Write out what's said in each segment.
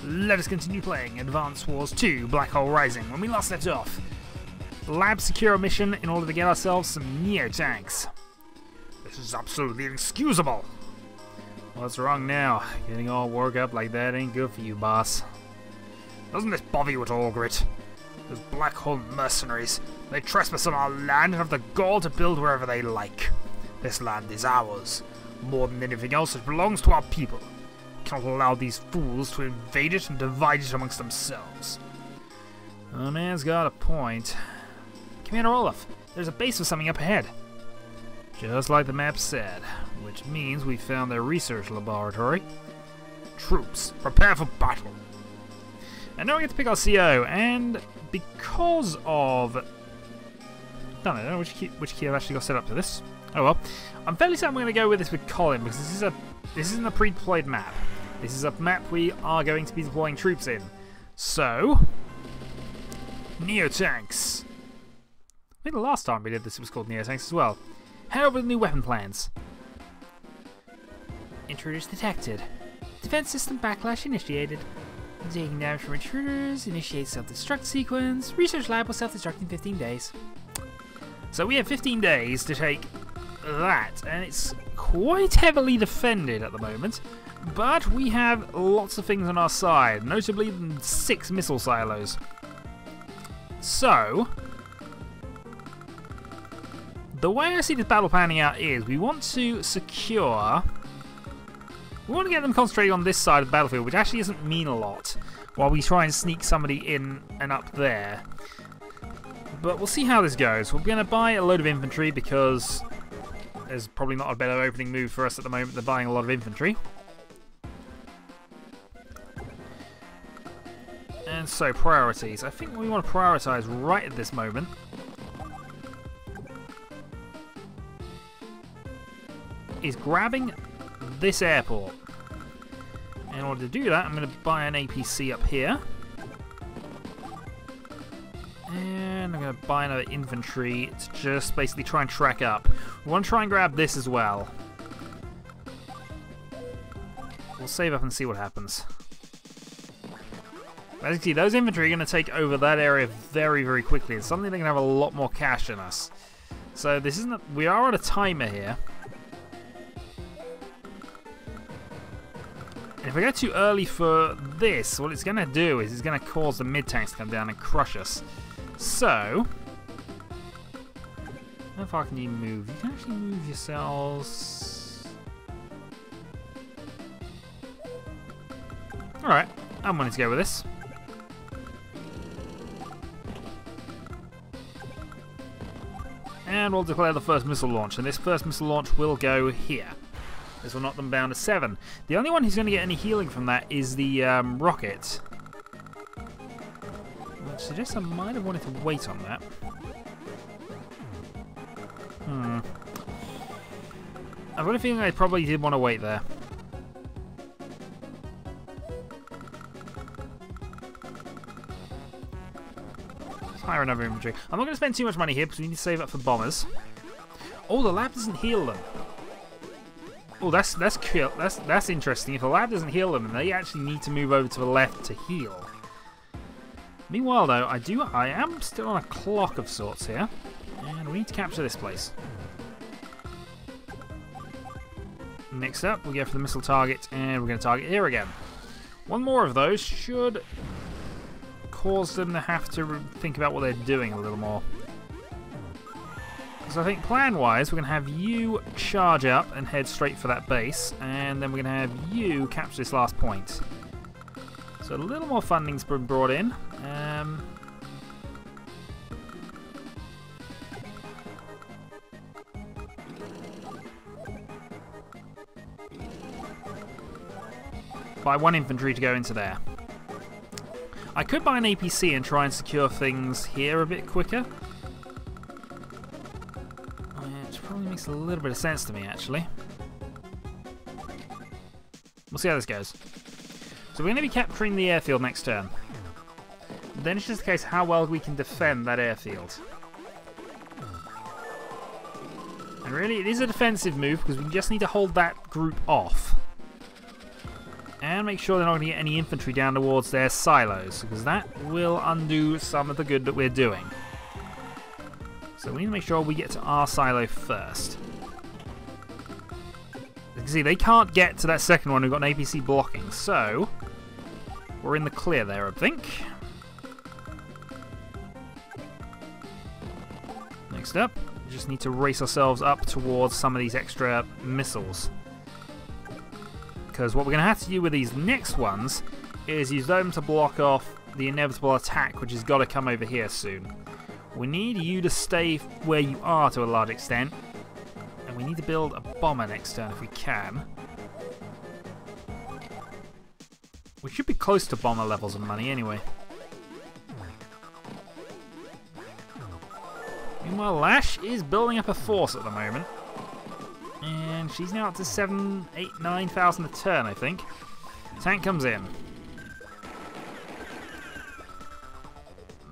Let us continue playing Advance Wars 2 Black Hole Rising. When we last left off, lab secure a mission in order to get ourselves some neo-tanks. This is absolutely inexcusable. What's wrong now? Getting all worked up like that ain't good for you, boss. Doesn't this bother you at all, Grit? Those black hole mercenaries, they trespass on our land and have the gall to build wherever they like. This land is ours. More than anything else, it belongs to our people. We cannot allow these fools to invade it and divide it amongst themselves. The man's got a point. Commander Olaf, there's a base for something up ahead. Just like the map said, which means we found their research laboratory. Troops, prepare for battle. And now we get to pick our CO, and because of... I don't know which key I've actually got set up for this. Oh well. I'm fairly certain we're going to go with this with Colin, because this isn't a pre-deployed map. This is a map we are going to be deploying troops in. So... Neo-tanks. I think the last time we did this it was called Neo-tanks as well. Head over the new weapon plans. Intruders detected. Defense system backlash initiated. Taking damage from intruders, initiate self-destruct sequence. Research lab will self-destruct in 15 days. So we have 15 days to take that, and it's quite heavily defended at the moment. But we have lots of things on our side, notably 6 missile silos. So, the way I see this battle panning out is we want to secure... We want to get them concentrating on this side of the battlefield, which actually doesn't mean a lot, while we try and sneak somebody in and up there. But we'll see how this goes. We're going to buy a load of infantry because there's probably not a better opening move for us at the moment than buying a lot of infantry. And so, priorities. I think what we want to prioritise right at this moment is grabbing this airport. In order to do that, I'm going to buy an APC up here. And I'm going to buy another infantry to just basically try and track up. We want to try and grab this as well. We'll save up and see what happens. As you can see, those infantry are going to take over that area very, very quickly. And suddenly they're going to have a lot more cash than us. So this isn't... We are on a timer here. And if I go too early for this, what it's going to do is it's going to cause the mid-tanks to come down and crush us. So... How far can you move? You can actually move yourselves... Alright, I'm willing to go with this. And we'll declare the first missile launch, and this first missile launch will go here. This will knock them down to 7. The only one who's going to get any healing from that is the rocket. Which suggests I might have wanted to wait on that. I've got a feeling I probably did want to wait there. Let's hire another infantry. I'm not going to spend too much money here because we need to save up for bombers. Oh, the lab doesn't heal them. Oh, that's cool. That's interesting. If the lab doesn't heal them, then they actually need to move over to the left to heal. Meanwhile, though, I am still on a clock of sorts here, and we need to capture this place. Next up, we go for the missile target, and we're going to target here again. One more of those should cause them to have to think about what they're doing a little more. So I think plan-wise, we're going to have you charge up and head straight for that base, and then we're going to have you capture this last point. So a little more funding's been brought in. Buy 1 infantry to go into there. I could buy an APC and try and secure things here a bit quicker. Probably makes a little bit of sense to me, actually. We'll see how this goes. So we're going to be capturing the airfield next turn. Then it's just a case of how well we can defend that airfield. And really, it is a defensive move because we just need to hold that group off. And make sure they're not going to get any infantry down towards their silos, because that will undo some of the good that we're doing. So we need to make sure we get to our silo first. As you can see, they can't get to that second one. We've got an APC blocking, so we're in the clear there, I think. Next up, we just need to race ourselves up towards some of these extra missiles. Because what we're going to have to do with these next ones is use them to block off the inevitable attack, which has got to come over here soon. We need you to stay where you are to a large extent, and we need to build a bomber next turn if we can. We should be close to bomber levels of money anyway. Meanwhile, Lash is building up a force at the moment. And she's now up to 7,000, 8,000, 9,000 a turn, I think. Tank comes in.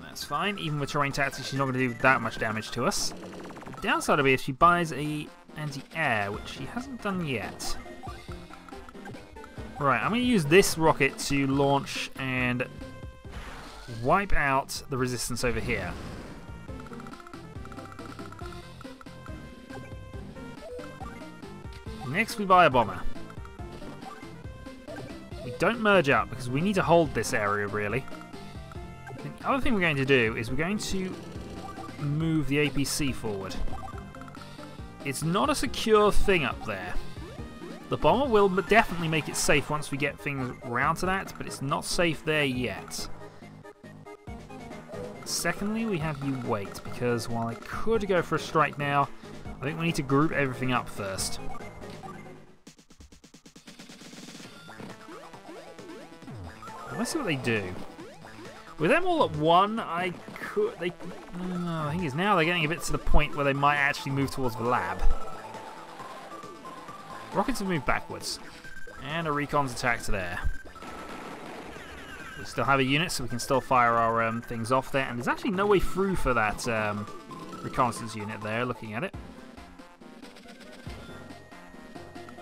That's fine. Even with terrain tactics, she's not going to do that much damage to us. The downside of it is she buys a anti-air, which she hasn't done yet. Right, I'm going to use this rocket to launch and wipe out the resistance over here. Next, we buy a bomber. We don't merge up because we need to hold this area, really. And the other thing we're going to do is we're going to move the APC forward. It's not a secure thing up there. The bomber will definitely make it safe once we get things round to that, but it's not safe there yet. Secondly, we have you wait, because while I could go for a strike now, I think we need to group everything up first. Let's see what they do. With them all at one, I could... the thing is, now they're getting a bit to the point where they might actually move towards the lab. Rockets have moved backwards. And a recon's attack to there. We still have a unit, so we can still fire our things off there. And there's actually no way through for that reconnaissance unit there, looking at it.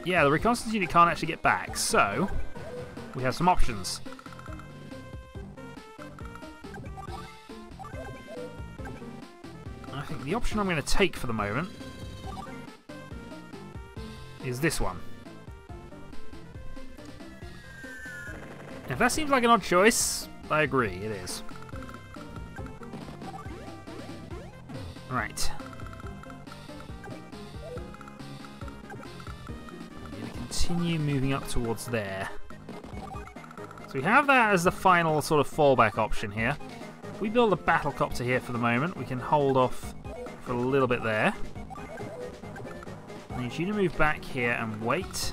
Yeah, the reconnaissance unit can't actually get back, so we have some options. I think the option I'm going to take for the moment is this one. If that seems like an odd choice, I agree, it is. Right. I'm going to continue moving up towards there. So we have that as the final sort of fallback option here. If we build a battle copter here for the moment, we can hold off for a little bit there. I need you to move back here and wait.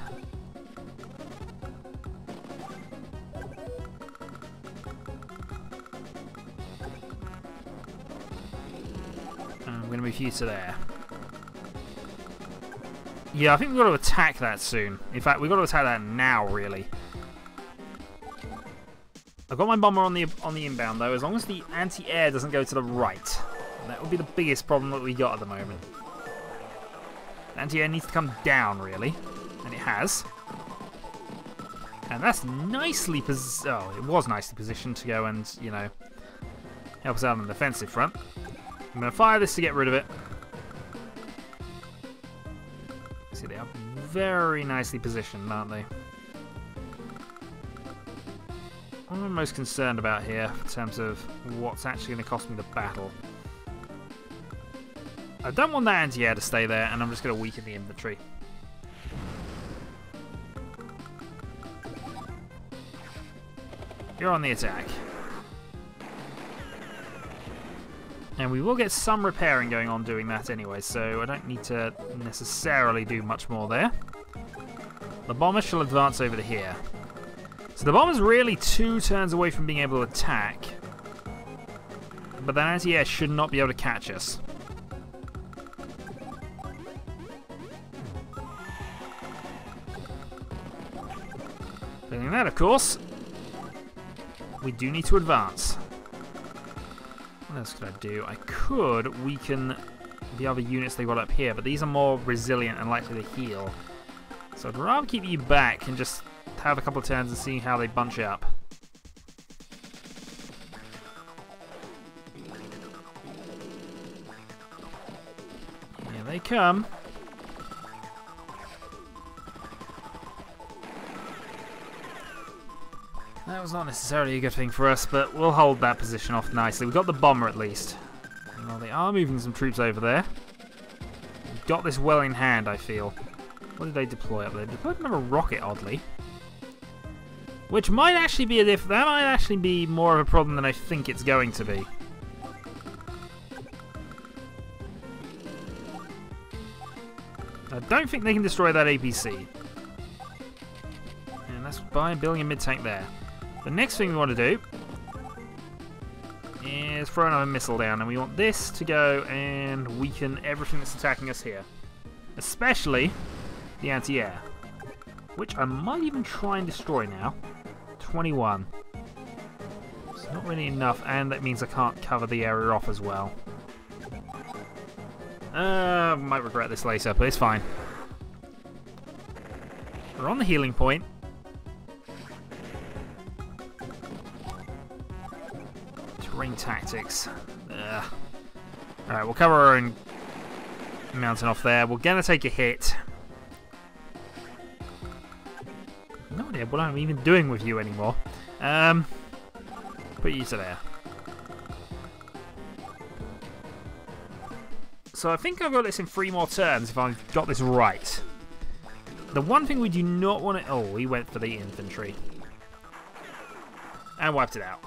And I'm going to move you to there. Yeah, I think we've got to attack that soon. In fact, we've got to attack that now, really. I've got my bomber on the inbound, though, as long as the anti-air doesn't go to the right. And that would be the biggest problem that we got at the moment. Anti-air needs to come down, really. And it has. And that's nicely positioned. Oh, it was nicely positioned to go and, you know, help us out on the defensive front. I'm going to fire this to get rid of it. See, they are very nicely positioned, aren't they? What am I most concerned about here in terms of what's actually going to cost me the battle? I don't want that anti-air to stay there, and I'm just going to weaken the infantry. You're on the attack. And we will get some repairing going on doing that anyway, so I don't need to necessarily do much more there. The bomber shall advance over to here. So the bomber's really 2 turns away from being able to attack. But that anti-air should not be able to catch us. Failing that, of course, we do need to advance. What else could I do? I could weaken the other units they got up here, but these are more resilient and likely to heal. So I'd rather keep you back and just have a couple of turns and see how they bunch up. Here they come. That was not necessarily a good thing for us, but we'll hold that position off nicely. We've got the bomber at least. Well, they are moving some troops over there. We've got this well in hand, I feel. What did they deploy up there? They deployed another rocket, oddly. Which might actually be that might actually be more of a problem than I think it's going to be. I don't think they can destroy that APC. And that's by building a mid-tank there. The next thing we want to do is throw another missile down, and we want this to go and weaken everything that's attacking us here. Especially the anti-air, which I might even try and destroy now. 21. It's not really enough, and that means I can't cover the area off as well. Might regret this later, but it's fine. We're on the healing point. Terrain tactics. Alright, we'll cover our own mountain off there. We're gonna take a hit. No idea what I'm even doing with you anymore. Put you to there. So I think I've got this in 3 more turns if I've got this right. The one thing we do not want to... Oh, we went for the infantry. And wiped it out.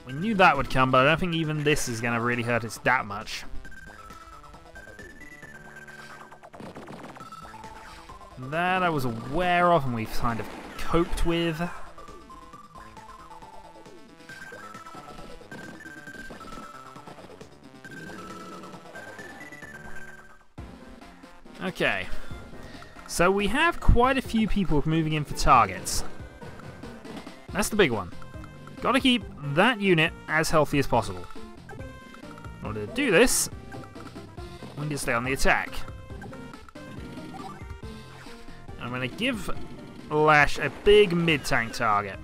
We knew that would come, but I don't think even this is going to really hurt us that much. That I was aware of and we've kind of coped with. Okay. So we have quite a few people moving in for targets. That's the big one. Got to keep that unit as healthy as possible. In order to do this, we need to stay on the attack. I'm going to give Lash a big mid-tank target.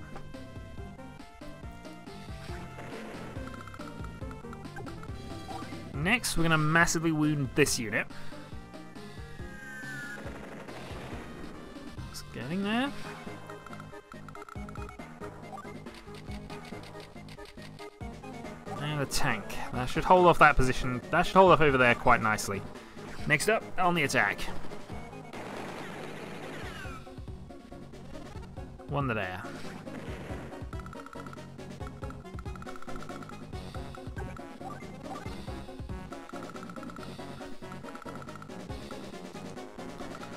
Next, we're going to massively wound this unit. It's getting there. And a tank. That should hold off that position. That should hold off over there quite nicely. Next up, on the attack. One there.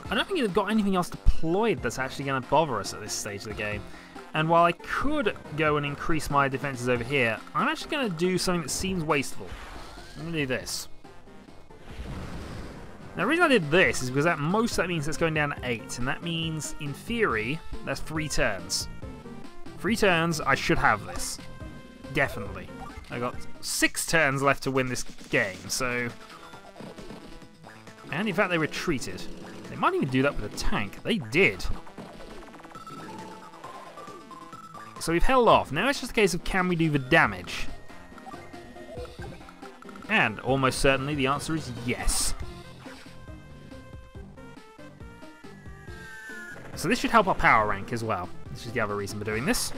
I don't think they've got anything else deployed that's actually going to bother us at this stage of the game. And while I could go and increase my defenses over here, I'm actually going to do something that seems wasteful. I'm going to do this. Now the reason I did this is because at most that means it's going down to 8, and that means, in theory, that's 3 turns. 3 turns, I should have this. Definitely. I got 6 turns left to win this game, so... And in fact they retreated. They might even do that with a tank. They did. So we've held off. Now it's just a case of can we do the damage? And almost certainly the answer is yes. So this should help our power rank as well. This is the other reason for doing this.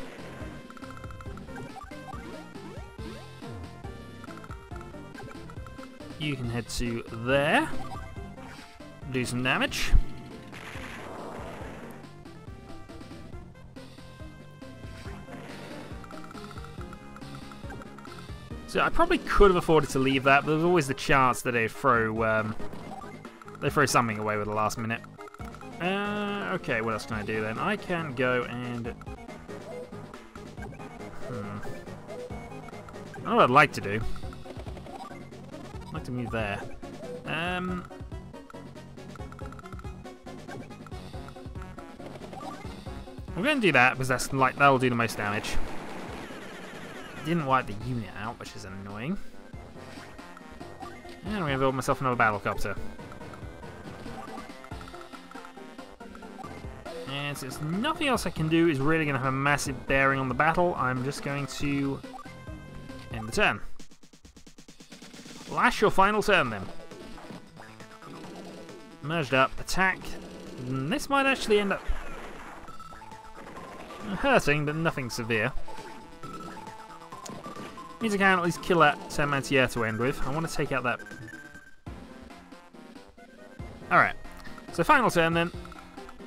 You can head to there. Do some damage. So I probably could have afforded to leave that, but there's always the chance that they throw something away with the last minute. Okay, what else can I do then? I can go and... I know what I'd like to do. I'd like to move there. I'm going to do that because that'll do the most damage. Didn't wipe the unit out, which is annoying. And I'm going to build myself another battlecopter. And since nothing else I can do is really going to have a massive bearing on the battle, I'm just going to end the turn. Lash, your final turn then. Merged up, attack. This might actually end up hurting, but nothing severe. Means I can at least kill that Mantier to end with. I want to take out that. Alright, so final turn then.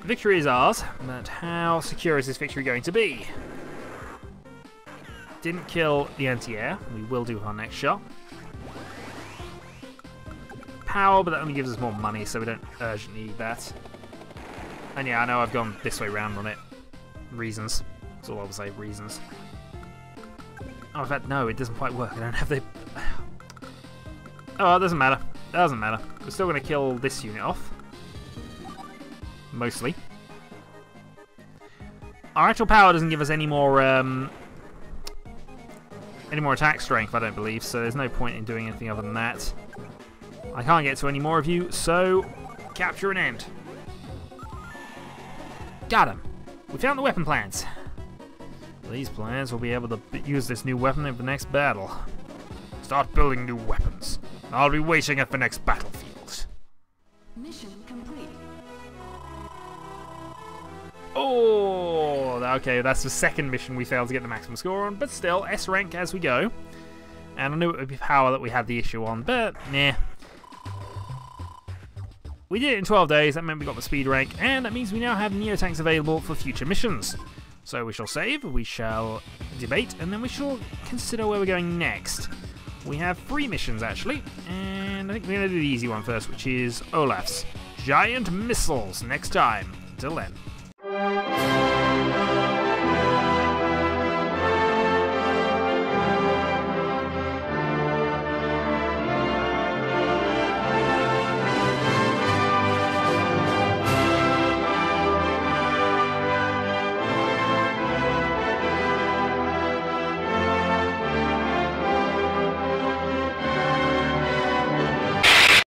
Victory is ours, but how secure is this victory going to be? Didn't kill the anti-air. We will do our next shot. Power, but that only gives us more money, so we don't urgently need that. And yeah, I know I've gone this way round on it. Reasons. That's all I will say, reasons. Oh, in fact, no, it doesn't quite work. I don't have the... Oh, it doesn't matter. It doesn't matter. We're still going to kill this unit off. Mostly. Our actual power doesn't give us any more attack strength, I don't believe, so there's no point in doing anything other than that. I can't get to any more of you, so capture and end. Got him. We found the weapon plans. These plans will be able to use this new weapon in the next battle. Start building new weapons. I'll be waiting at the next battlefield. Mission complete. Oh, okay, that's the second mission we failed to get the maximum score on, but still, S rank as we go. And I knew it would be power that we had the issue on, but nah. We did it in 12 days, that meant we got the speed rank, and that means we now have Neotanks available for future missions. So we shall save, we shall debate, and then we shall consider where we're going next. We have 3 missions actually, and I think we're going to do the easy one first, which is Olaf's Giant Missiles next time. Until then.